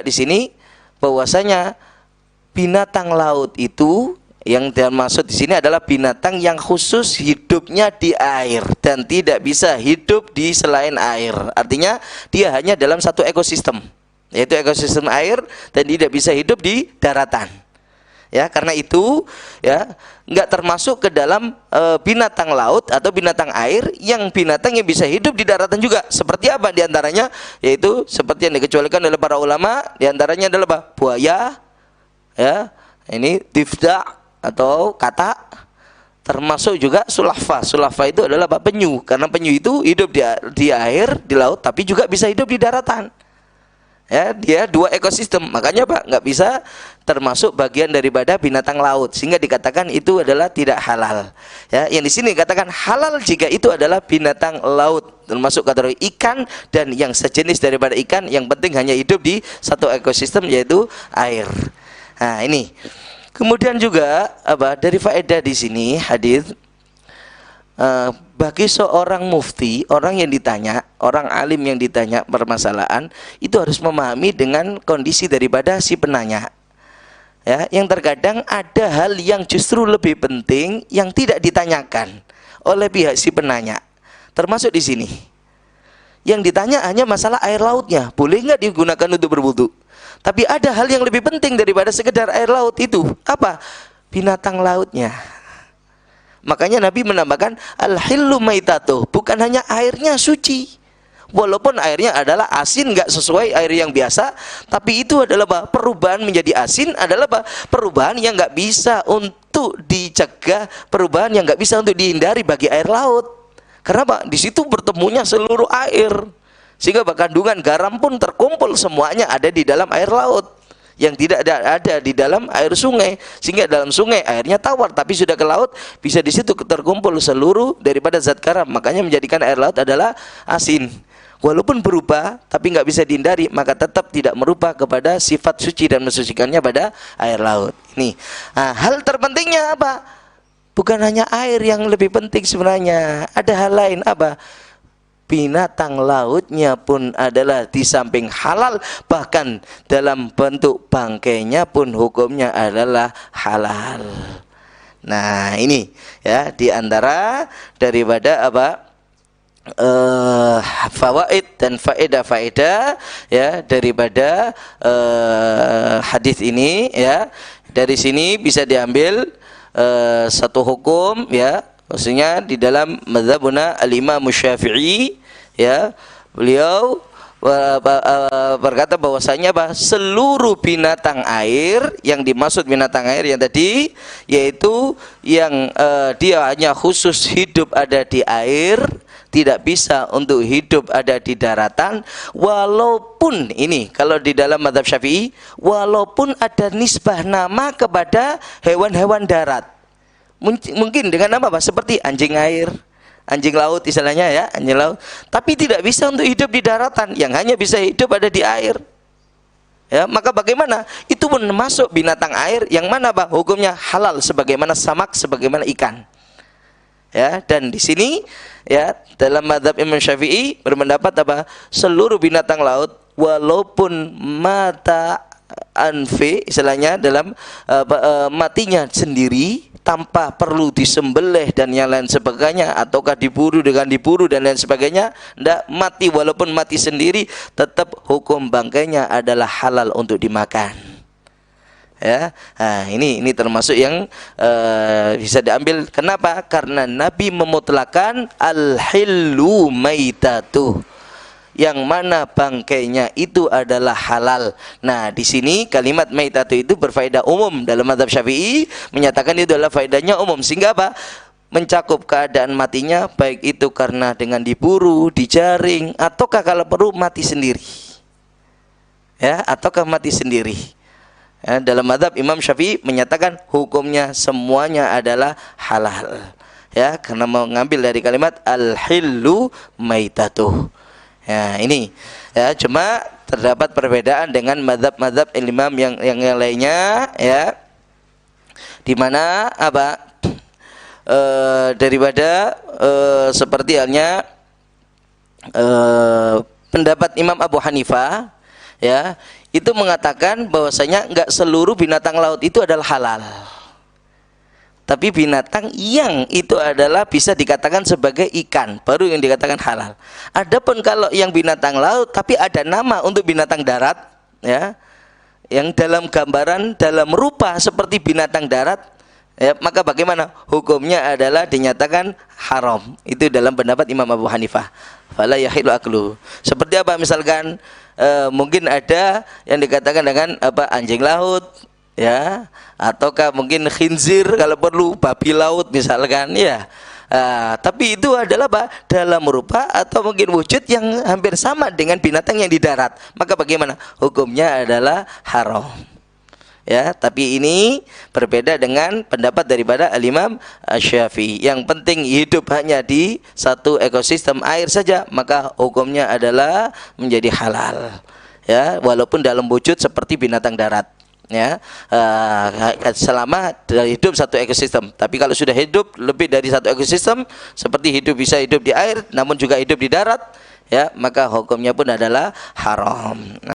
di sini bahwasanya binatang laut itu yang termasuk di sini adalah binatang yang khusus hidupnya di air dan tidak bisa hidup di selain air. Artinya dia hanya dalam satu ekosistem, yaitu ekosistem air, dan tidak bisa hidup di daratan. Ya, karena itu ya nggak termasuk ke dalam binatang laut atau binatang air yang binatang yang bisa hidup di daratan juga. Seperti apa diantaranya? Yaitu seperti yang dikecualikan oleh para ulama, diantaranya adalah apa? Buaya, ya, ini tifda atau kata, termasuk juga sulafah. Sulafah itu adalah apa? Penyu, karena penyu itu hidup di air, di laut, tapi juga bisa hidup di daratan. Ya, dia dua ekosistem, makanya Pak nggak bisa termasuk bagian daripada binatang laut, sehingga dikatakan itu adalah tidak halal. Ya, yang di sini dikatakan halal jika itu adalah binatang laut, termasuk kategori ikan dan yang sejenis daripada ikan, yang penting hanya hidup di satu ekosistem yaitu air. Nah ini, kemudian juga apa dari faedah di sini hadis. Bagi seorang mufti, orang yang ditanya, orang alim yang ditanya permasalahan, itu harus memahami dengan kondisi daripada si penanya. Ya, yang terkadang ada hal yang justru lebih penting yang tidak ditanyakan oleh pihak si penanya. Termasuk di sini. Yang ditanya hanya masalah air lautnya, boleh nggak digunakan untuk berwudu. Tapi ada hal yang lebih penting daripada sekedar air laut itu. Apa? Binatang lautnya. Makanya Nabi menambahkan al-hillu maitatuh, bukan hanya airnya suci. Walaupun airnya adalah asin, nggak sesuai air yang biasa, tapi itu adalah apa? Perubahan menjadi asin adalah apa? Perubahan yang nggak bisa untuk dicegah, perubahan yang nggak bisa untuk dihindari bagi air laut. Karena apa? Di situ bertemunya seluruh air, sehingga kandungan garam pun terkumpul semuanya ada di dalam air laut, yang tidak ada di dalam air sungai. Sehingga dalam sungai airnya tawar, tapi sudah ke laut bisa di situ terkumpul seluruh daripada zat garam. Makanya menjadikan air laut adalah asin. Walaupun berubah tapi nggak bisa dihindari, maka tetap tidak merubah kepada sifat suci dan mensucikannya pada air laut. Ini hal terpentingnya apa? Bukan hanya air yang lebih penting sebenarnya, ada hal lain. Apa? Binatang lautnya pun adalah di samping halal, bahkan dalam bentuk bangkainya pun hukumnya adalah halal. Nah ini ya diantara daripada apa fawaid dan faedah-faedah ya daripada hadis ini ya. Dari sini bisa diambil satu hukum ya, maksudnya di dalam mazhabuna al-Imam Syafi'i ya, beliau berkata bahwasanya apa? Seluruh binatang air, yang dimaksud binatang air yang tadi yaitu yang dia hanya khusus hidup ada di air, tidak bisa untuk hidup ada di daratan, walaupun ini kalau di dalam mazhab Syafi'i, walaupun ada nisbah nama kepada hewan-hewan darat. Mungkin dengan nama apa? Seperti anjing air, anjing laut istilahnya ya, anjing laut. Tapi tidak bisa untuk hidup di daratan, yang hanya bisa hidup ada di air. Ya, maka bagaimana? Itu pun masuk binatang air yang mana apa? Hukumnya halal sebagaimana samak, sebagaimana ikan. Ya, dan di sini ya dalam mazhab Imam Syafi'i berpendapat apa? Seluruh binatang laut walaupun mata anfi istilahnya dalam matinya sendiri tanpa perlu disembelih dan yang lain sebagainya, ataukah diburu dengan diburu dan lain sebagainya, tidak mati, walaupun mati sendiri tetap hukum bangkainya adalah halal untuk dimakan. Ya, nah, ini termasuk yang bisa diambil. Kenapa? Karena Nabi memutlakan al-hillu maitatuh, yang mana bangkainya itu adalah halal. Nah, di sini kalimat maitatu itu berfaedah umum. Dalam mazhab Syafi'i menyatakan itu adalah faedahnya umum, sehingga apa? Mencakup keadaan matinya, baik itu karena dengan diburu, dijaring, ataukah kalau perlu mati sendiri. Ya, ataukah mati sendiri. Ya, dalam mazhab Imam Syafi'i menyatakan hukumnya semuanya adalah halal. Ya, karena mengambil dari kalimat al-hillu maitatuh. Ya, ini ya, cuma terdapat perbedaan dengan mazhab-mazhab imam yang lainnya ya, di mana apa daripada seperti halnya pendapat Imam Abu Hanifah ya, itu mengatakan bahwasanya enggak seluruh binatang laut itu adalah halal. Tapi binatang yang itu adalah bisa dikatakan sebagai ikan, baru yang dikatakan halal. Adapun kalau yang binatang laut tapi ada nama untuk binatang darat, ya, yang dalam gambaran, dalam rupa seperti binatang darat, ya, maka bagaimana? Hukumnya adalah dinyatakan haram. Itu dalam pendapat Imam Abu Hanifah. Fala yahillu aklu. Seperti apa misalkan mungkin ada yang dikatakan dengan apa, anjing laut, ya, ataukah mungkin khinzir kalau perlu, babi laut misalkan, ya. Tapi itu adalah apa? Dalam rupa atau mungkin wujud yang hampir sama dengan binatang yang di darat, maka bagaimana? Hukumnya adalah haram. Ya, tapi ini berbeda dengan pendapat daripada Al-Imam Asy-Syafi'i. Yang penting hidup hanya di satu ekosistem air saja, maka hukumnya adalah menjadi halal. Ya, walaupun dalam wujud seperti binatang darat. Ya, selama hidup satu ekosistem. Tapi kalau sudah hidup lebih dari satu ekosistem, seperti bisa hidup di air, namun juga hidup di darat, ya, maka hukumnya pun adalah haram.